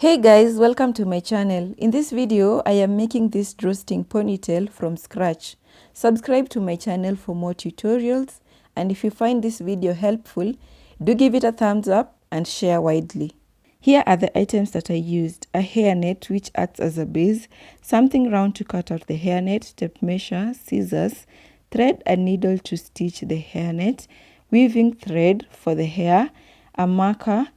Hey guys, welcome to my channel. In this video, I am making this drawstring ponytail from scratch. Subscribe to my channel for more tutorials, and if you find this video helpful, do give it a thumbs up and share widely. Here are the items that I used: a hairnet which acts as a base, something round to cut out the hairnet, tape measure, scissors, thread and needle to stitch the hairnet, weaving thread for the hair, a marker,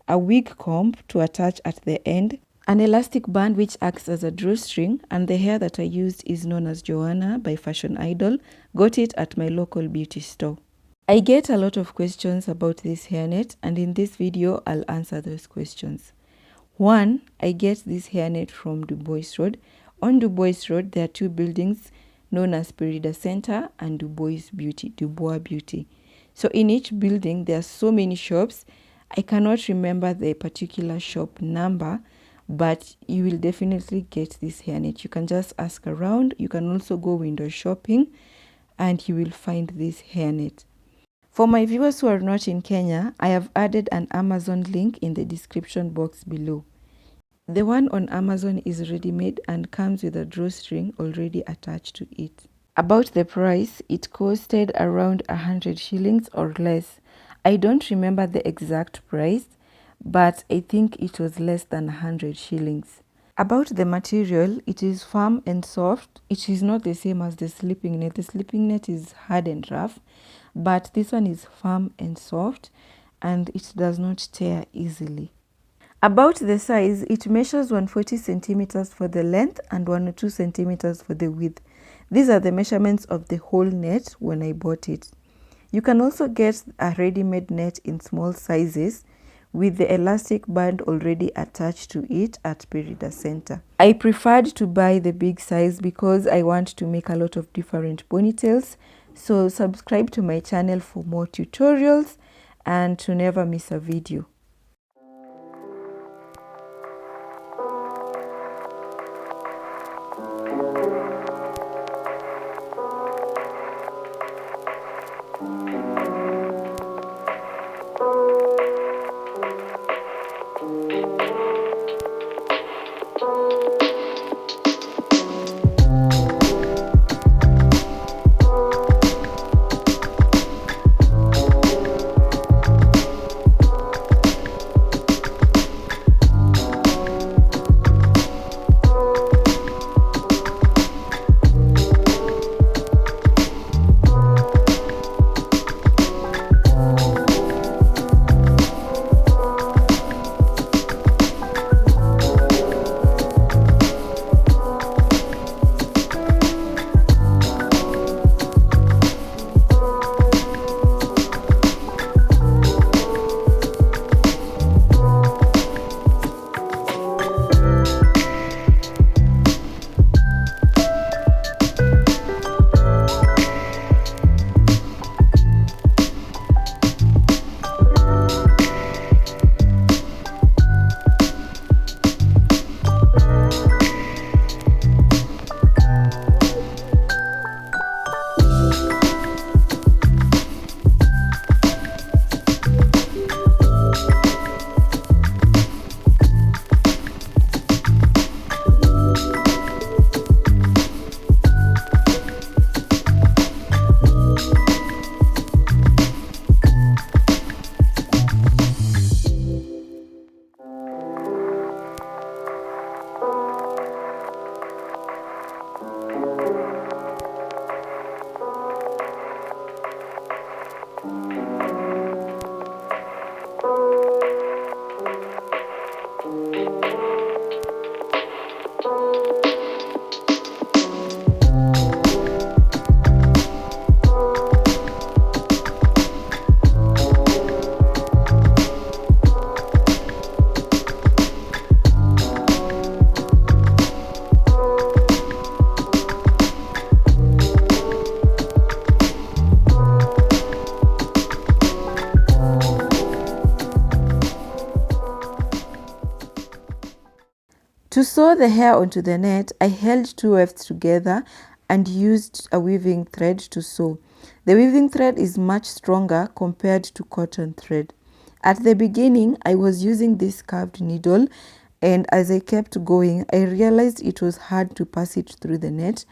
a wig comb to attach at the end, an elastic band which acts as a drawstring, and the hair that I used is known as Joanna by Fashion Idol. Got it at my local beauty store. I get a lot of questions about this hairnet, and in this video I'll answer those questions. 1. I get this hairnet from Du Bois Road. On Du Bois Road there are two buildings known as Perida Center and Du Bois Beauty. So in each building there are so many shops. I cannot remember the particular shop number, but you will definitely get this hairnet. You can just ask around. You can also go window shopping and you will find this hairnet. For my viewers who are not in Kenya, I have added an Amazon link in the description box below. The one on Amazon is ready-made and comes with a drawstring already attached to it. About the price, it costed around 100 shillings or less. I don't remember the exact price, but I think it was less than 100 shillings. About the material, it is firm and soft. It is not the same as the sleeping net. The sleeping net is hard and rough, but this one is firm and soft and it does not tear easily. About the size, it measures 140 centimeters for the length and 102 centimeters for the width. These are the measurements of the whole net when I bought it. You can also get a ready-made net in small sizes with the elastic band already attached to it at Perida Center. I preferred to buy the big size because I want to make a lot of different ponytails. So subscribe to my channel for more tutorials and to never miss a video. To sew the hair onto the net, I held two wefts together and used a weaving thread to sew. The weaving thread is much stronger compared to cotton thread. At the beginning, I was using this curved needle And as I kept going, I realized it was hard to pass it through the net,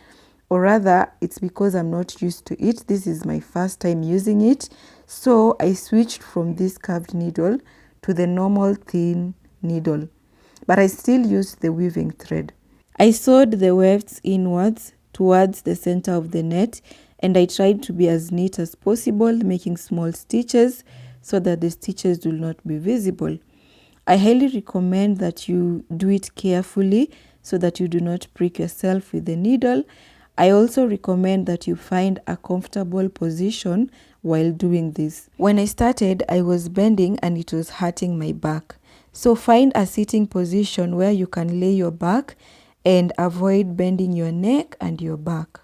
or rather it's because I'm not used to it. This is my first time using it. So I switched from this curved needle to the normal thin needle, but I still used the weaving thread. I sewed the wefts inwards towards the center of the net, and I tried to be as neat as possible, making small stitches so that the stitches will not be visible. I highly recommend that you do it carefully so that you do not prick yourself with the needle. I also recommend that you find a comfortable position while doing this. When I started, I was bending and it was hurting my back. So find a sitting position where you can lay your back and avoid bending your neck and your back.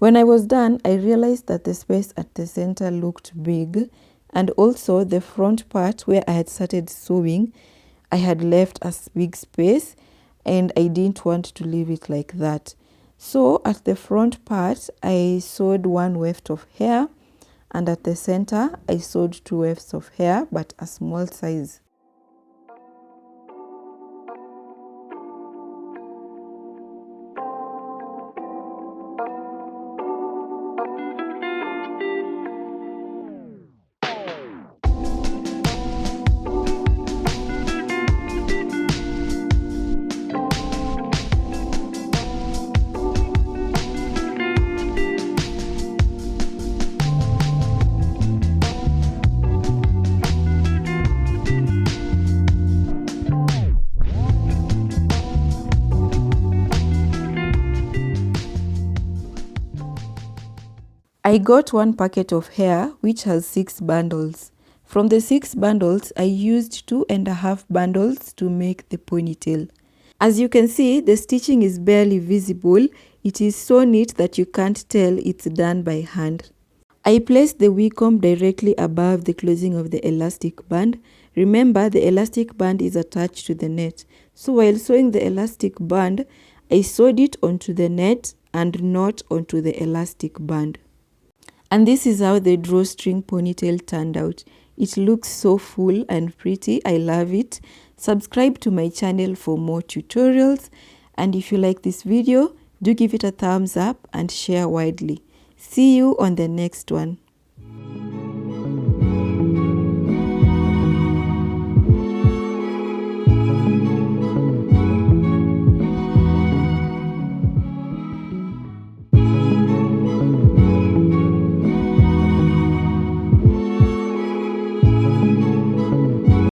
When I was done, I realized that the space at the center looked big, and also the front part where I had started sewing, I had left a big space and I didn't want to leave it like that. So at the front part, I sewed one weft of hair, and at the center, I sewed two wefts of hair, but a small size. I got one packet of hair which has 6 bundles. From the 6 bundles, I used 2.5 bundles to make the ponytail. As you can see, the stitching is barely visible. It is so neat that you can't tell it's done by hand. I placed the wicom directly above the closing of the elastic band. Remember, the elastic band is attached to the net. So while sewing the elastic band, I sewed it onto the net and not onto the elastic band. And this is how the drawstring ponytail turned out. It looks so full and pretty. I love it. Subscribe to my channel for more tutorials. And if you like this video, do give it a thumbs up and share widely. See you on the next one.